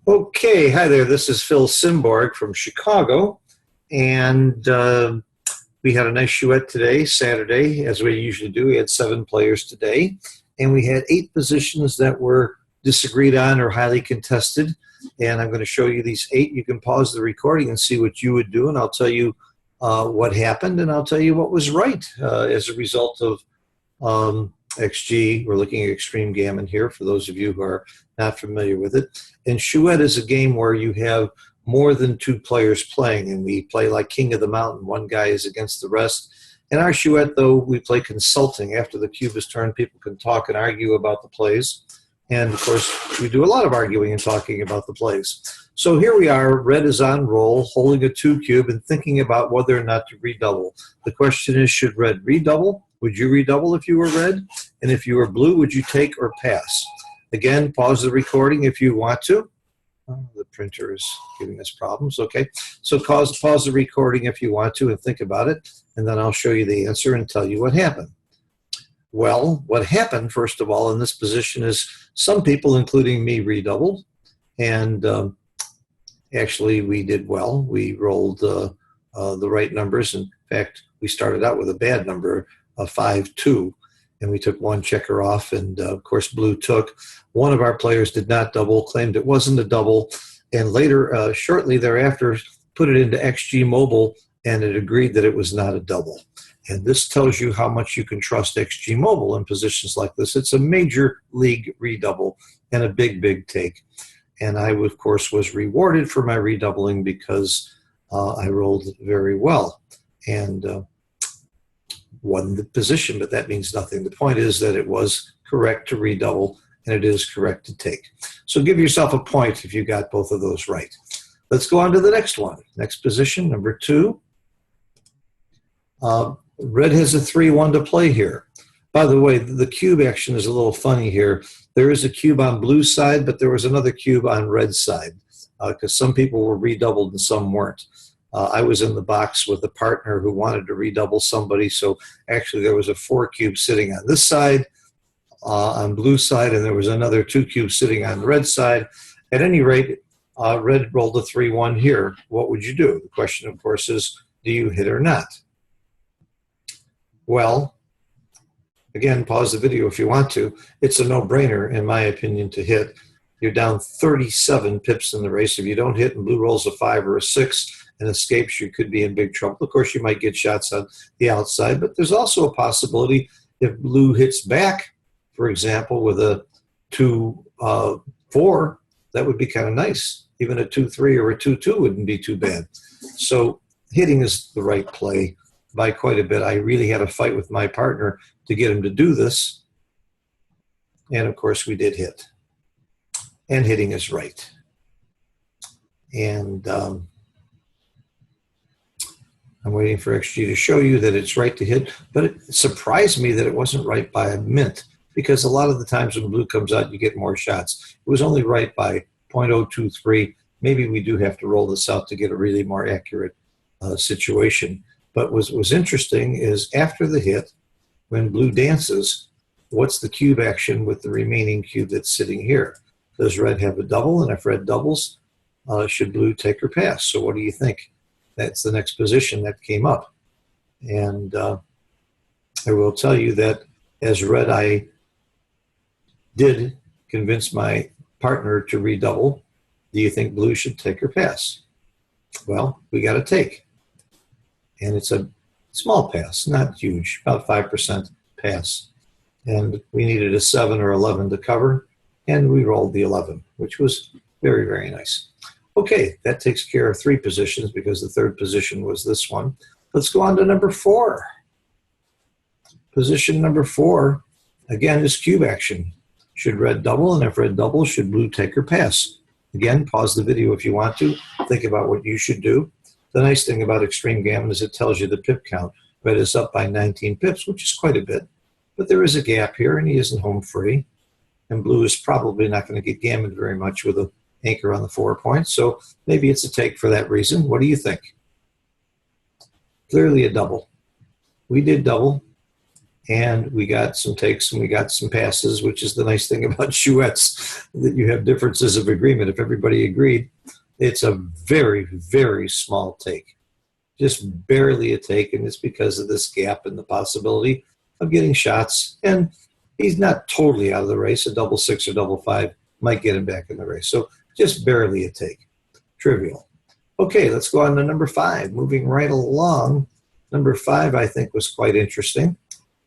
Okay, hi there. This is Phil Simborg from Chicago, and we had a nice chouette today, Saturday, as we usually do. We had 7 players today, and we had 8 positions that were disagreed on or highly contested, and I'm going to show you these 8. You can pause the recording and see what you would do, and I'll tell you what happened, and I'll tell you what was right as a result of XG. We're looking at extreme gammon here for those of you who are not familiar with it. And Chouette is a game where you have more than 2 players playing, and we play like King of the Mountain. One guy is against the rest. In our Chouette, though, we play consulting. After the cube is turned, people can talk and argue about the plays. And, of course, we do a lot of arguing and talking about the plays. So here we are. Red is on roll, holding a 2 cube and thinking about whether or not to redouble. The question is, should red redouble? Would you redouble if you were red? And if you were blue, would you take or pass? Again, pause the recording if you want to. Oh, the printer is giving us problems. Okay, so pause the recording if you want to and think about it, and then I'll show you the answer and tell you what happened. Well, what happened, first of all, in this position is some people, including me, redoubled, and actually we did well. We rolled the right numbers. In fact, we started out with a bad number, a 5-2. And we took 1 checker off, and of course blue took. One of our players did not double, claimed it wasn't a double, and later, shortly thereafter, put it into XG Mobile, and it agreed that it was not a double. And this tells you how much you can trust XG Mobile in positions like this. It's a major league redouble and a big, big take. And I, of course, was rewarded for my redoubling because I rolled very well. And won the position, but that means nothing. The point is that it was correct to redouble, and it is correct to take. So give yourself a point if you got both of those right. Let's go on to the next one. Next position, number 2. Red has a 3-1 to play here. By the way, the cube action is a little funny here. There is a cube on blue side, but there was another cube on red side because some people were redoubled and some weren't. I was in the box with a partner who wanted to redouble somebody, so actually there was a 4 cube sitting on this side, on blue side, and there was another 2 cubes sitting on the red side. At any rate, red rolled a 3-1 here. What would you do? The question, of course, is, do you hit or not? Well, again, pause the video if you want to. It's a no-brainer, in my opinion, to hit. You're down 37 pips in the race. If you don't hit and blue rolls a 5 or a 6, and escapes, you could be in big trouble. Of course, you might get shots on the outside, but there's also a possibility if blue hits back, for example, with a 2-4, that would be kind of nice. Even a 2-3 or a 2-2 wouldn't be too bad. So hitting is the right play by quite a bit. I really had a fight with my partner to get him to do this, and of course we did hit. And hitting is right. And I'm waiting for XG to show you that it's right to hit, but it surprised me that it wasn't right by a mint, because a lot of the times when blue comes out, you get more shots. It was only right by 0.023. Maybe we do have to roll this out to get a really more accurate situation. But what was interesting is after the hit, when blue dances, what's the cube action with the remaining cube that's sitting here? Does red have a double? And if red doubles, should blue take or pass? So what do you think? That's the next position that came up. And I will tell you that as red, I did convince my partner to redouble. Do you think blue should take or pass? Well, we got to take. And it's a small pass, not huge, about 5% pass. And we needed a 7 or 11 to cover, and we rolled the 11, which was very, very nice. Okay, that takes care of 3 positions because the 3rd position was this one. Let's go on to number 4. Position number 4, again, is cube action. Should red double? And if red doubles, should blue take or pass? Again, pause the video if you want to. Think about what you should do. The nice thing about extreme gammon is it tells you the pip count. Red is up by 19 pips, which is quite a bit. But there is a gap here, and he isn't home free. And blue is probably not going to get gammoned very much with a anchor on the 4 points, so maybe it's a take for that reason. What do you think? Clearly a double. We did double, and we got some takes and we got some passes, which is the nice thing about Chouettes, that you have differences of agreement. If everybody agreed, it's a very, very small take, just barely a take, and it's because of this gap and the possibility of getting shots. And he's not totally out of the race. A double six or double five might get him back in the race. So just barely a take. Trivial. Okay, let's go on to number 5. Moving right along. Number 5, I think, was quite interesting.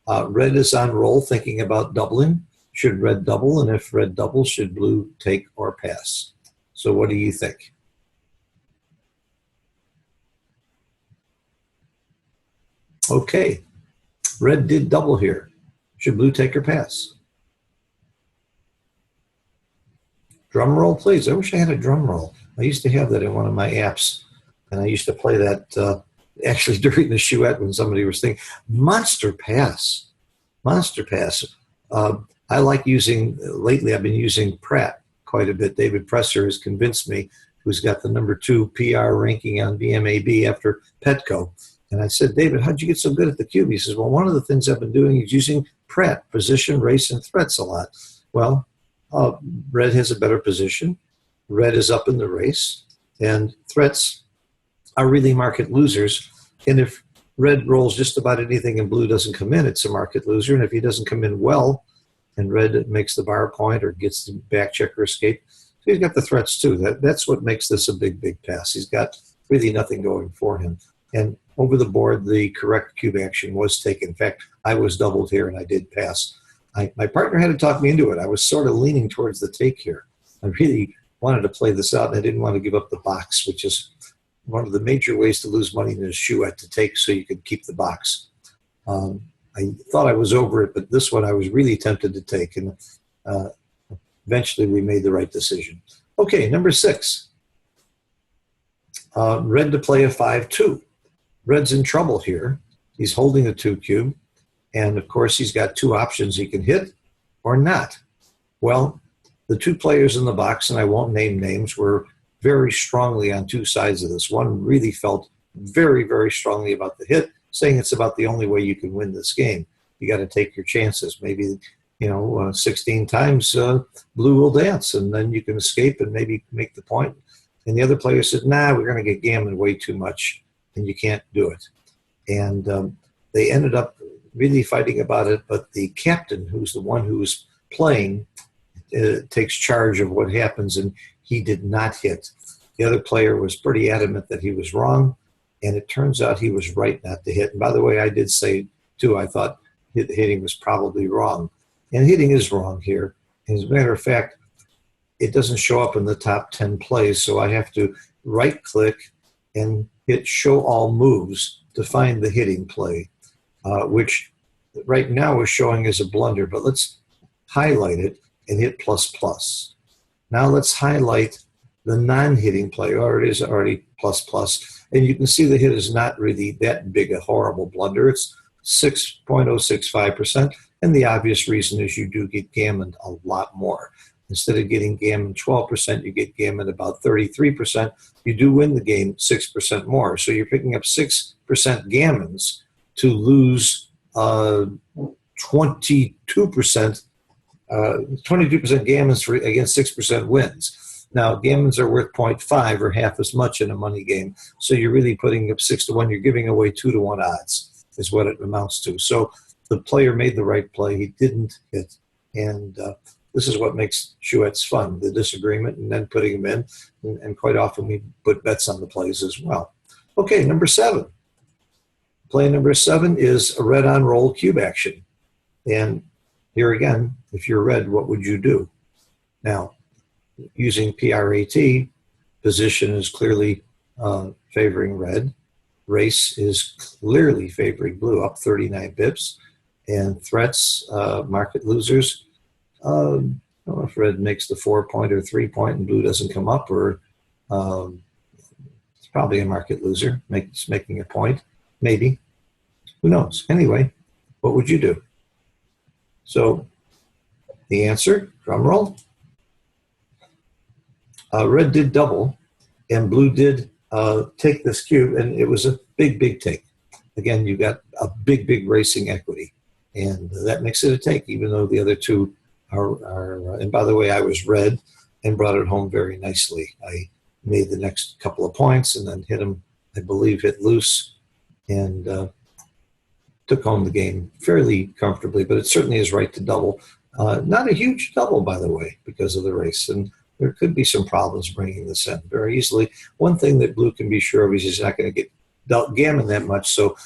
Red is on roll, thinking about doubling. Should red double? And if red doubles, should blue take or pass? So what do you think? Okay, red did double here. Should blue take or pass? Drum roll, please. I wish I had a drum roll. I used to have that in one of my apps, and I used to play that actually during the Chouette when somebody was thinking. Monster pass. Monster pass. I like using, lately I've been using Pratt quite a bit. David Presser has convinced me, who's got the number 2 PR ranking on BMAB after Petco. And I said, David, how'd you get so good at the cube? He says, well, one of the things I've been doing is using Pratt, position, race, and threats a lot. Well, red has a better position. Red is up in the race. And threats are really market losers. And if red rolls just about anything and blue doesn't come in, it's a market loser. And if he doesn't come in well, and red makes the bar point or gets the back check or escape, so he's got the threats too. That's what makes this a big, big pass. He's got really nothing going for him. And over the board, the correct cube action was taken. In fact, I was doubled here and I did pass. My partner had to talk me into it. I was sort of leaning towards the take here. I really wanted to play this out, and I didn't want to give up the box, which is one of the major ways to lose money in a Chouette, to take so you could keep the box. I thought I was over it, but this one I was really tempted to take, and eventually we made the right decision. Okay, number 6. Red to play a 5-2. Red's in trouble here. He's holding a 2 cube, and of course he's got 2 options. He can hit or not. Well, the 2 players in the box, and I won't name names, were very strongly on 2 sides of this. One really felt very, very strongly about the hit, saying it's about the only way you can win this game. You got to take your chances. Maybe, 16 times blue will dance, and then you can escape and maybe make the point. And the other player said, nah, we're going to get gammoned way too much, and you can't do it. And they ended up really fighting about it, but the captain, who's the one who's playing, takes charge of what happens, and he did not hit. The other player was pretty adamant that he was wrong, and it turns out he was right not to hit. And by the way, I did say, too, I thought hitting was probably wrong. And hitting is wrong here. And as a matter of fact, it doesn't show up in the top 10 plays, so I have to right-click and hit Show All Moves to find the hitting play, which right now is showing as a blunder. But let's highlight it and hit ++. Now let's highlight the non-hitting play, or it is already ++. And you can see the hit is not really that big a horrible blunder. It's 6.065%. And the obvious reason is you do get gammoned a lot more. Instead of getting gammoned 12%, you get gammoned about 33%. You do win the game 6% more. So you're picking up 6% gammons to lose 22%. 22% gammons against 6% wins. Now, gammons are worth 0.5 or half as much in a money game. So you're really putting up 6-1. You're giving away 2-1 odds is what it amounts to. So the player made the right play. He didn't hit. And this is what makes Chouettes fun, the disagreement and then putting them in. And quite often we put bets on the plays as well. Okay, number 7. Play number 7 is a red on roll cube action. And here again, if you're red, what would you do? Now, using PRAT, position is clearly favoring red. Race is clearly favoring blue, up 39 pips. And threats, market losers. I don't know if red makes the 4-point or 3-point and blue doesn't come up, or it's probably a market loser. It's making a point, maybe. Who knows? Anyway, what would you do? So the answer, drum roll. Red did double, and blue did take this cube, and it was a big, big take. Again, you got a big, big racing equity. And that makes it a take, even though the other two and by the way, I was red and brought it home very nicely. I made the next couple of points and then hit him, I believe, hit loose, and took home the game fairly comfortably, but it certainly is right to double. Not a huge double, by the way, because of the race, and there could be some problems bringing this in very easily. One thing that blue can be sure of is he's not going to get gammon that much, so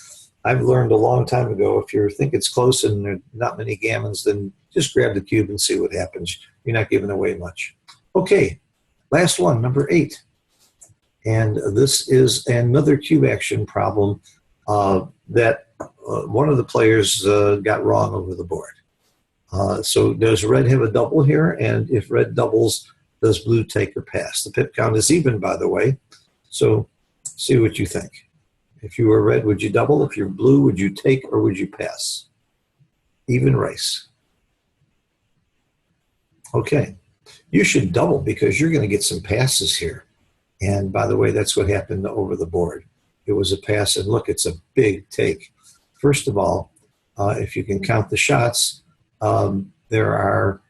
I've learned a long time ago, if you think it's close and there are not many gammons, then just grab the cube and see what happens. You're not giving away much. Okay, last one, number 8. And this is another cube action problem that one of the players got wrong over the board. So does red have a double here? And if red doubles, does blue take or pass? The pip count is even, by the way. So see what you think. If you were red, would you double? If you're blue, would you take or would you pass? Even race. Okay. You should double because you're going to get some passes here. And by the way, that's what happened over the board. It was a pass, and look, it's a big take. First of all, if you can count the shots, there are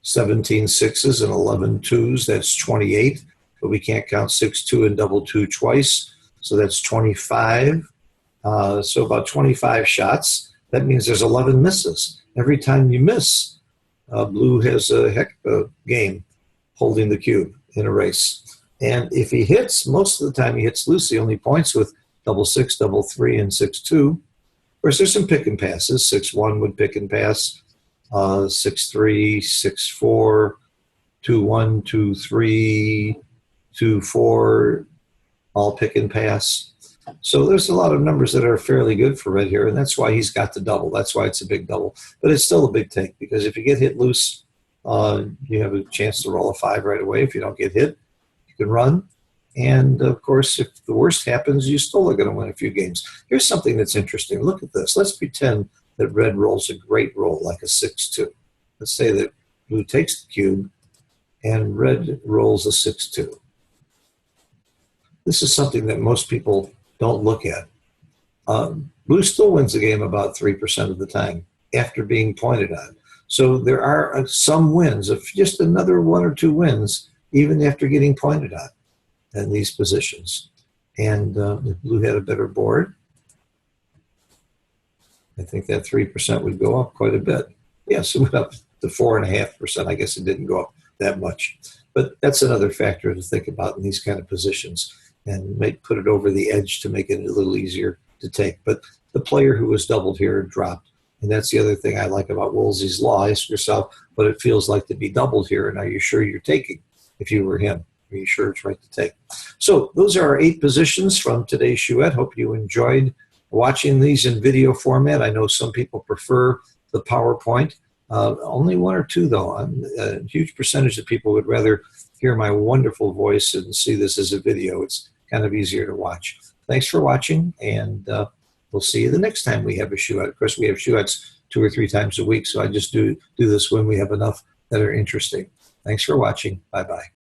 17 sixes and 11 twos. That's 28. But we can't count 6, 2, and double 2 twice. So that's 25. So about 25 shots. That means there's 11 misses. Every time you miss, blue has a heck of a game holding the cube in a race. And if he hits, most of the time he hits loose. He only points with double 6, double 3, and 6, 2. Of course, there's some pick and passes. 6, 1 would pick and pass. 6, 3, 6, 4, 2, 1, 2, 3, 2, 4, all pick and pass. So there's a lot of numbers that are fairly good for red here, and that's why he's got the double. That's why it's a big double. But it's still a big take, because if you get hit loose, you have a chance to roll a 5 right away. If you don't get hit, you can run. And, of course, if the worst happens, you still are going to win a few games. Here's something that's interesting. Look at this. Let's pretend that red rolls a great roll, like a 6-2. Let's say that blue takes the cube, and red rolls a 6-2. This is something that most people don't look at. Blue still wins the game about 3% of the time after being pointed on. So there are some wins, of just another 1 or 2 wins, even after getting pointed on in these positions. And if blue had a better board, I think that 3% would go up quite a bit. Yes, it went up to 4.5%. I guess it didn't go up that much. But that's another factor to think about in these kind of positions, and may put it over the edge to make it a little easier to take. But the player who was doubled here dropped. And that's the other thing I like about Woolsey's law. Ask yourself what it feels like to be doubled here, and are you sure you're taking if you were him? Are you sure it's right to take? So those are our 8 positions from today's Chouette. Hope you enjoyed watching these in video format. I know some people prefer the PowerPoint. Only 1 or 2, though. A huge percentage of people would rather hear my wonderful voice and see this as a video. It's kind of easier to watch. Thanks for watching, and we'll see you the next time we have a Chouette. Of course, we have Chouettes 2 or 3 times a week, so I just do this when we have enough that are interesting. Thanks for watching. Bye-bye.